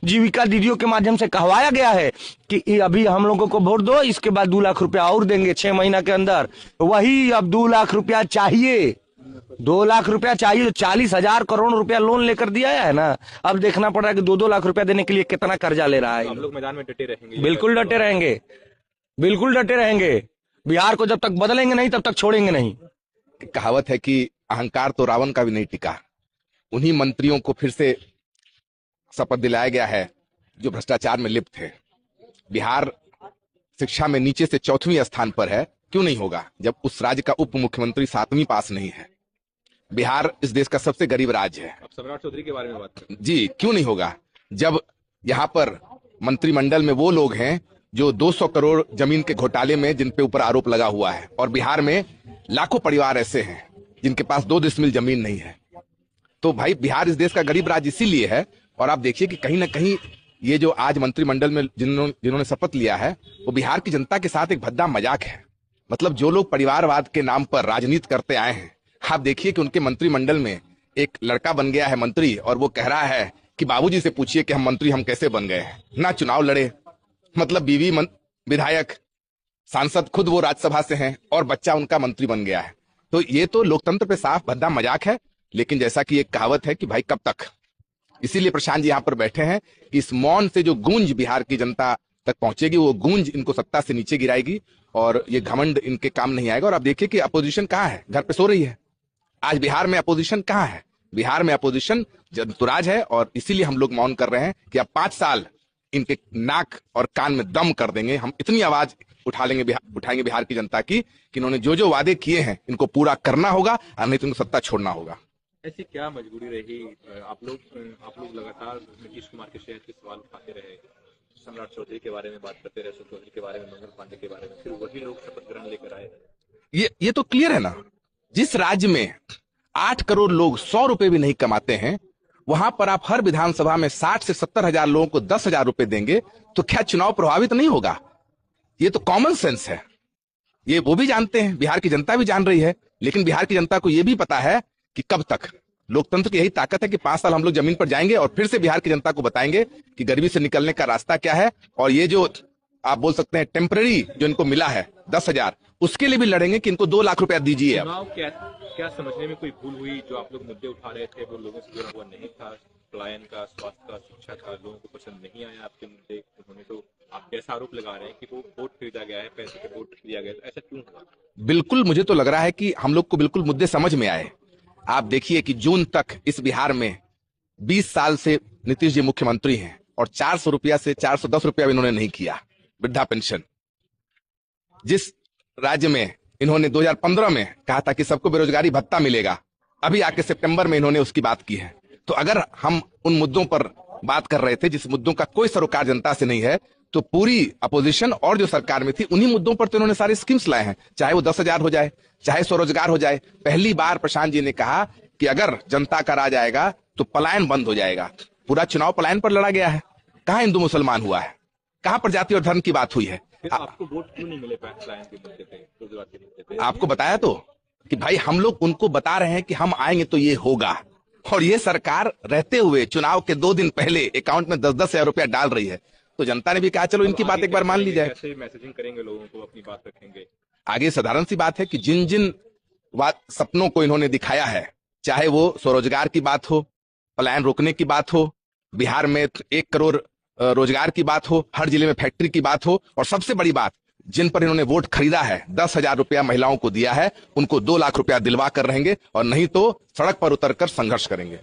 जीविका दीदियों के माध्यम से कहवाया गया है कि अभी हम लोगों को वोट दो, इसके बाद 2 लाख रुपया और देंगे 6 महीना के अंदर। वही अब 2 लाख रुपया चाहिए, 2 लाख रुपया चाहिए। तो 40,000 करोड़ रुपया लोन लेकर दिया है ना, अब देखना पड़ रहा है कि 2-2 लाख रुपया देने के लिए कितना कर्जा ले रहा है। हम लोग मैदान में डटे रहेंगे, बिल्कुल डटे रहेंगे, बिल्कुल डटे रहेंगे। बिहार को जब तक बदलेंगे नहीं तब तक छोड़ेंगे नहीं। कहावत है कि अहंकार तो रावण का भी नहीं टिका। उन्हीं मंत्रियों को फिर से शपथ दिलाया गया है जो भ्रष्टाचार में लिप्त थे। बिहार शिक्षा में नीचे से 4वें स्थान पर है। क्यों नहीं होगा जब उस राज्य का उप मुख्यमंत्री 7वीं पास नहीं है। बिहार इस देश का सबसे गरीब राज्य है। अब सम्राट चौधरी के बारे में बात करें जी, क्यों नहीं होगा जब यहाँ पर मंत्रिमंडल में वो लोग हैं जो 200 करोड़ जमीन के घोटाले में जिन पे ऊपर आरोप लगा हुआ है, और बिहार में लाखों परिवार ऐसे हैं जिनके पास 2 डिसमिल जमीन नहीं है। तो भाई बिहार इस देश का गरीब राज्य इसीलिए है। और आप देखिए कि कहीं ना कहीं ये जो आज मंत्रिमंडल में जिन्होंने शपथ लिया है वो बिहार की जनता के साथ एक भद्दा मजाक है। मतलब जो लोग परिवारवाद के नाम पर राजनीति करते आए हैं, आप देखिए कि उनके मंत्रिमंडल में एक लड़का बन गया है मंत्री, और वो कह रहा है कि बाबूजी से पूछिए कि हम मंत्री हम कैसे बन गए हैं। ना चुनाव लड़े, मतलब बीवी विधायक सांसद खुद वो राज्यसभा से हैं और बच्चा उनका मंत्री बन गया है। तो ये तो लोकतंत्र पे साफ भद्दा मजाक है। लेकिन जैसा कि एक कहावत है कि भाई कब तक, इसीलिए प्रशांत जी यहाँ पर बैठे हैं कि इस मौन से जो गूंज बिहार की जनता तक पहुंचेगी वो गूंज इनको सत्ता से नीचे गिराएगी और ये घमंड इनके काम नहीं आएगा। और आप देखिए कि अपोजिशन कहाँ है, घर पे सो रही है। आज बिहार में अपोजिशन कहाँ है? बिहार में अपोजिशन जंतुराज है। और इसीलिए हम लोग मौन कर रहे हैं कि अब 5 साल इनके नाक और कान में दम कर देंगे। हम इतनी आवाज उठाएंगे बिहार की जनता की कि इन्होंने जो जो वादे किए हैं इनको पूरा करना होगा और नहीं तो इनको सत्ता छोड़ना होगा। ऐसी क्या मजबूरी रही? आप लोग लगातार नीतीश कुमार के शहर के सवाल उठाते रहे, सम्राट चौधरी के बारे में बात करते रहे, सुखविंदर चौधरी के बारे में, मंगल पांडे के बारे में, फिर वही लोग शपथ ग्रहण लेकर आए। ये तो क्लियर है ना। जिस राज्य में 8 करोड़ लोग 100 रुपए भी नहीं कमाते हैं, वहां पर आप हर विधानसभा में 60 से 70 हजार लोगों को 10,000 रुपए देंगे तो क्या चुनाव प्रभावित नहीं होगा? ये तो कॉमन सेंस है। ये वो भी जानते हैं, बिहार की जनता भी जान रही है। लेकिन बिहार की जनता को यह भी पता है कि कब तक। लोकतंत्र की यही ताकत है कि 5 साल हम लोग जमीन पर जाएंगे और फिर से बिहार की जनता को बताएंगे कि गरीबी से निकलने का रास्ता क्या है। और ये जो आप बोल सकते हैं टेम्पररी जो इनको मिला है 10,000, उसके लिए भी लड़ेंगे कि इनको 2 लाख रुपया दीजिए। चुनाव क्या समझने में कोई भूल हुई? जो आप लोग मुद्दे उठा रहे थे वो लोगों से जुड़ा हुआ नहीं था, पलायन का, स्वास्थ्य का, शिक्षा का, लोगों को पसंद नहीं आया आपके मुद्दे। उन्होंने तो आप कैसा आरोप लगा रहे हैं कि वो वोट खरीदा गया है, पैसे पे वोट दिया गया, तो ऐसा क्यों हुआ? बिल्कुल, मुझे तो लग रहा है कि हम लोग को बिल्कुल मुद्दे समझ में आए। आप देखिए कि जून तक इस बिहार में 20 साल से नीतीश जी मुख्यमंत्री हैं और 400 रुपया से 410 रुपया भी इन्होंने नहीं किया वृद्धा पेंशन। जिस राज्य में इन्होंने 2015 में कहा था कि सबको बेरोजगारी भत्ता मिलेगा, अभी आके सितंबर में इन्होंने उसकी बात की है। तो अगर हम उन मुद्दों पर बात कर रहे थे जिस मुद्दों का कोई सरोकार जनता से नहीं है, तो पूरी अपोजिशन और जो सरकार में थी उन्हीं मुद्दों पर तो इन्होंने सारे स्कीम्स लाए हैं। चाहे वो 10,000 हो जाए, चाहे स्वरोजगार हो जाए। पहली बार प्रशांत जी ने कहा कि अगर जनता का राज आएगा तो पलायन बंद हो जाएगा। पूरा चुनाव पलायन पर लड़ा गया है। कहाँ हिंदू मुसलमान हुआ है? कहाँ पर जाति और धर्म की बात हुई है? आपको वोट क्यों नहीं मिले पलायन के मुद्दे पे, रोजगार के मुद्दे पे? आपको बताया तो कि भाई हम लोग उनको बता रहे हैं कि हम आएंगे तो ये होगा। और ये सरकार रहते हुए चुनाव के 2 दिन पहले अकाउंट में 10-10 हजार रुपया डाल रही है। तो जनता ने भी कहा चलो इनकी बात एक बार मान ली जाए। कैसे मैसेजिंग करेंगे लोगों को, अपनी बात रखेंगे? आगे साधारण सी बात है कि जिन जिन सपनों को इन्होंने दिखाया है, चाहे वो स्वरोजगार की बात हो, पलायन रोकने की बात हो, बिहार में 1 करोड़ रोजगार की बात हो, हर जिले में फैक्ट्री की बात हो, और सबसे बड़ी बात जिन पर इन्होंने वोट खरीदा है, 10,000 रुपया महिलाओं को दिया है, उनको 2 लाख रुपया दिलवा कर रहेंगे और नहीं तो सड़क पर उतरकर संघर्ष करेंगे।